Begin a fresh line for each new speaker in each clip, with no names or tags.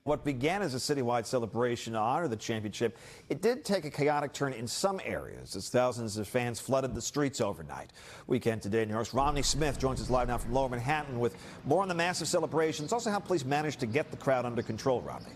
What began as a citywide celebration to honor the championship, it did take a chaotic turn in some areas as thousands of fans flooded the streets overnight. Weekend Today New York's Romney Smith joins us live now from Lower Manhattan with more on the massive celebrations, also how police managed to get the crowd under control, Romney.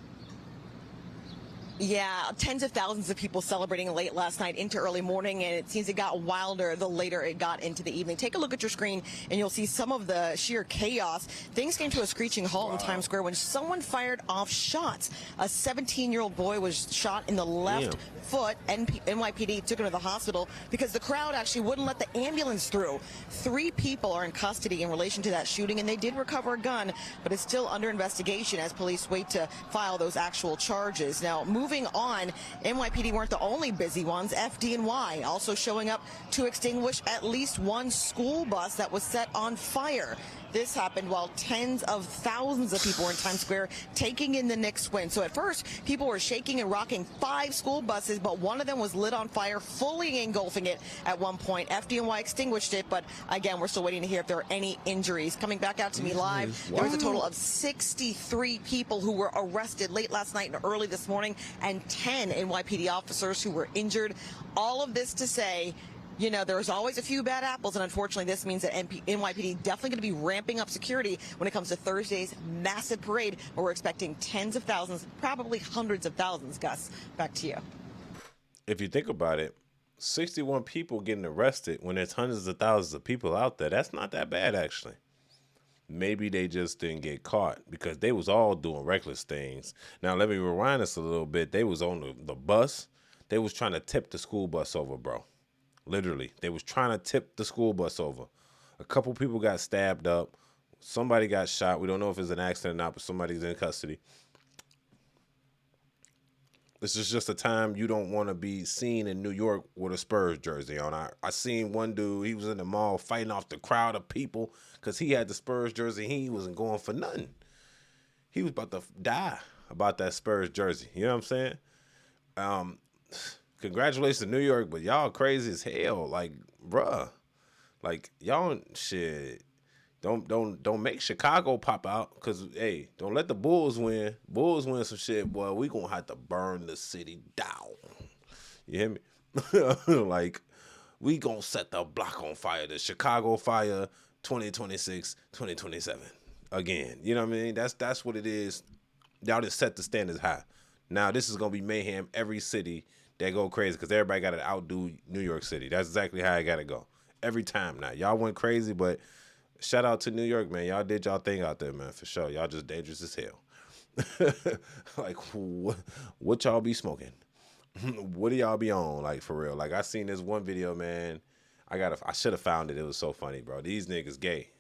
Yeah, tens of thousands of people celebrating late last night into early morning, and it seems it got wilder the later it got into the evening. Take a look at your screen, and you'll see some of the sheer chaos. Things came to a screeching halt in Times Square when someone fired off shots. A 17-year-old boy was shot in the left foot. NYPD took him to the hospital because the crowd actually wouldn't let the ambulance through. 3 people are in custody in relation to that shooting, and they did recover a gun, but it's still under investigation as police wait to file those actual charges. Now, moving on, NYPD weren't the only busy ones. FDNY also showing up to extinguish at least one school bus that was set on fire. This happened while tens of thousands of people were in Times Square taking in the Knicks win. So at first, people were shaking and rocking 5 school buses, but one of them was lit on fire, fully engulfing it at one point. FDNY extinguished it, but again, we're still waiting to hear if there are any injuries. Coming back out to me live, there was a total of 63 people who were arrested late last night and early this morning, and 10 NYPD officers who were injured. All of this to say, you know, there's always a few bad apples, and unfortunately this means that NYPD definitely going to be ramping up security when it comes to Thursday's massive parade, where we're expecting tens of thousands, probably hundreds of thousands. Gus, back to you.
If you think about it, 61 people getting arrested when there's hundreds of thousands of people out there, that's not that bad, actually. Maybe they just didn't get caught because they was all doing reckless things. Now, let me rewind us a little bit. They was on the bus. They was trying to tip the school bus over, bro. Literally, they was trying to tip the school bus over. A couple people got stabbed up. Somebody got shot. We don't know if it's an accident or not, but somebody's in custody. This is just a time you don't want to be seen in New York with a Spurs jersey on. I seen one dude, he was in the mall fighting off the crowd of people because he had the Spurs jersey. He wasn't going for nothing. He was about to die about that Spurs jersey. You know what I'm saying? Congratulations to New York, but y'all crazy as hell. Like, bruh. Like, y'all shit. Don't make Chicago pop out. Cause hey, don't let the Bulls win. Bulls win some shit, boy. We gonna have to burn the city down. You hear me? Like, we gonna set the block on fire. The Chicago fire 2026, 2027. Again. You know what I mean? That's what it is. Y'all just set the standards high. Now this is gonna be mayhem every city. They go crazy because everybody got to outdo New York City. That's exactly how I got to go. Every time now. Y'all went crazy, but shout out to New York, man. Y'all did y'all thing out there, man, for sure. Y'all just dangerous as hell. Like, what y'all be smoking? What do y'all be on, like, for real? Like, I seen this one video, man. I should have found it. It was so funny, bro. These niggas gay.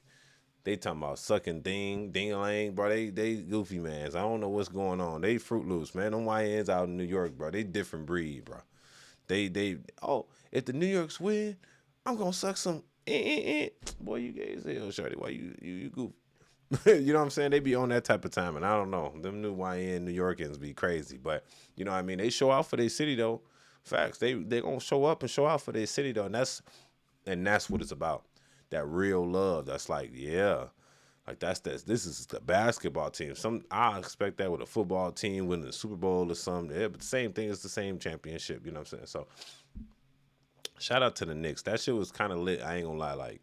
They talking about sucking ding-a-lang, bro. They goofy mans. I don't know what's going on. They Fruit Loops, man. Them YNs out in New York, bro. They different breed, bro. If the New Yorks win, I'm gonna suck some. Boy, you gay as hell, shorty. Why you goofy? You know what I'm saying? They be on that type of time, and I don't know. Them new YN New Yorkers be crazy, but you know what I mean. They show out for their city though. Facts. They gonna show up and show out for their city though, and that's what it's about. That real love. That's like, yeah, like this is the basketball team. I expect that with a football team winning the Super Bowl or something. Yeah, but the same thing is the same championship. You know what I'm saying? So shout out to the Knicks. That shit was kind of lit. I ain't gonna lie. Like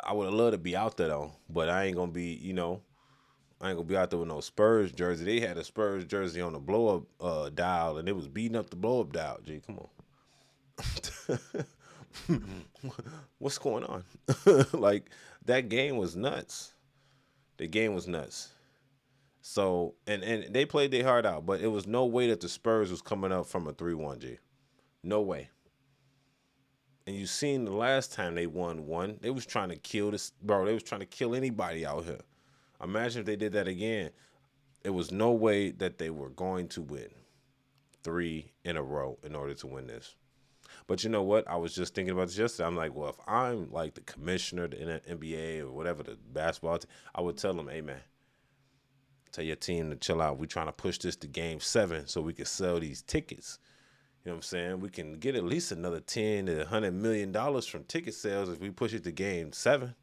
I would have loved to be out there though, but I ain't gonna be. You know, I ain't gonna be out there with no Spurs jersey. They had a Spurs jersey on the blow up dial, and it was beating up the blow up dial. Gee, come on. What's going on? Like, that game was nuts. The game was nuts. So, and they played their heart out, but it was no way that the Spurs was coming up from a 3-1, G. No way. And you seen the last time they won one, they was trying to kill this, bro. They was trying to kill anybody out here. Imagine if they did that again. It was no way that they were going to win 3 in a row in order to win this. But you know what? I was just thinking about this yesterday. I'm like, well, if I'm like the commissioner of the NBA or whatever, the basketball team, I would tell them, hey, man, tell your team to chill out. We're trying to push this to game 7 so we can sell these tickets. You know what I'm saying? We can get at least another $10 to $100 million from ticket sales if we push it to game 7.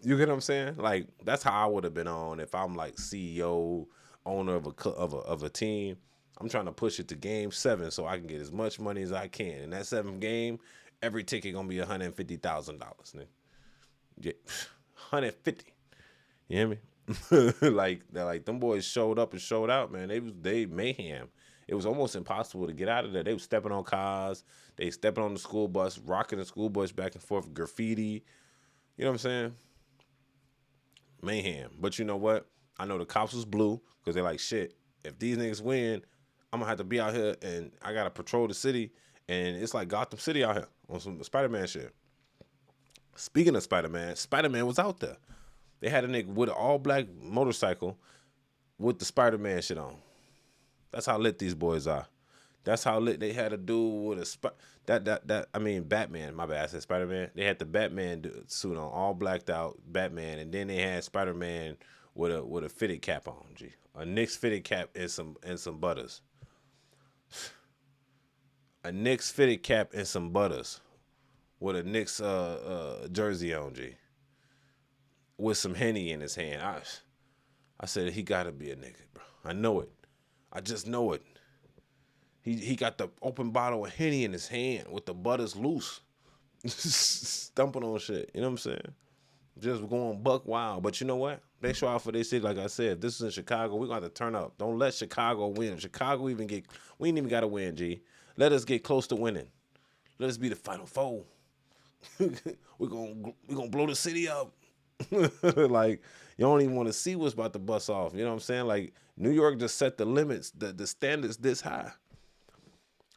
You get what I'm saying? Like, that's how I would have been on if I'm like CEO owner of a team, I'm trying to push it to game 7 so I can get as much money as I can. In that 7th game, every ticket gonna be $150,000, nigga. Yeah, 150. You hear me? like them boys showed up and showed out, man. They mayhem. It was almost impossible to get out of there. They were stepping on cars, they stepping on the school bus, rocking the school bus back and forth, graffiti. You know what I'm saying? Mayhem. But you know what? I know the cops was blue because they're like, shit, if these niggas win, I'm gonna have to be out here and I gotta patrol the city. And it's like Gotham City out here on some Spider-Man shit. Speaking of Spider-Man, Spider-Man was out there. They had a nigga with an all-black motorcycle with the Spider-Man shit on. That's how lit these boys are. That's how lit they had a dude with a Batman. My bad, I said Spider-Man. They had the Batman suit on, all blacked out Batman, and then they had Spider-Man with a fitted cap on. A Knicks fitted cap and some butters. A Knicks fitted cap and some butters with a Knicks jersey on, with some Henny in his hand. I said he gotta be a nigga, bro. I know it. I just know it. He got the open bottle of Henny in his hand with the butters loose. Stumping on shit. You know what I'm saying? Just going buck wild. But you know what? They show out for their city. Like I said, if this is in Chicago, we're going to have to turn up. Don't let Chicago win. Chicago we ain't even got to win, G. Let us get close to winning. Let us be the Final Four. we're gonna blow the city up. Like, you don't even want to see what's about to bust off. You know what I'm saying? Like, New York just set the limits, the standards this high.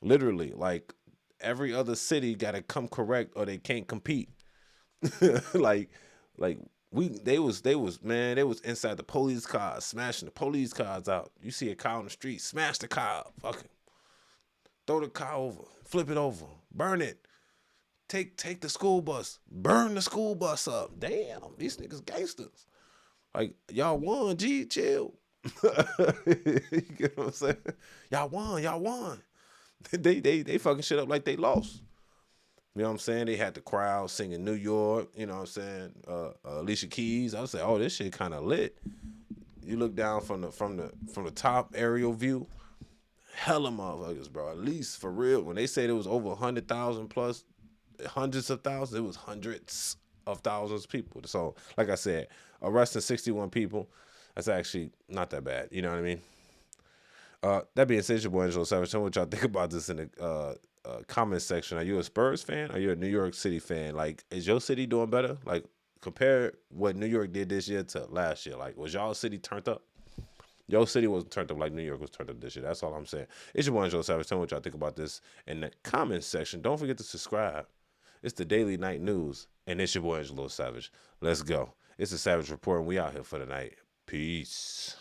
Literally, like, every other city got to come correct or they can't compete. like they was inside the police cars, smashing the police cars out. You see a car on the street, smash the car up, fucking throw the car over, flip it over, burn it. Take the school bus, burn the school bus up. Damn, these niggas gangsters. Like, y'all won, G, chill. You get what I'm saying? Y'all won. They fucking shit up like they lost. You know what I'm saying? They had the crowd singing New York, you know what I'm saying? Alicia Keys. I would say, oh, this shit kind of lit. You look down from the top aerial view, hella motherfuckers, bro. At least for real. When they said it was over 100,000 plus, hundreds of thousands, it was hundreds of thousands of people. So, like I said, arresting 61 people, that's actually not that bad. You know what I mean? That being said, your boy Angelo Savage. Tell me what y'all think about this in the comment section. Are you a Spurs fan? Are you a New York City fan? Like, is your city doing better? Like, compare what New York did this year to last year. Like, was y'all city turned up? Your city wasn't turned up like New York was turned up this year. That's all I'm saying. It's your boy Angelo Savage. Tell me what y'all think about this in the comment section. Don't forget to subscribe. It's the Daily Night News, and it's your boy Angelo Savage. Let's go. It's the Savage Report, and we out here for the night. Peace.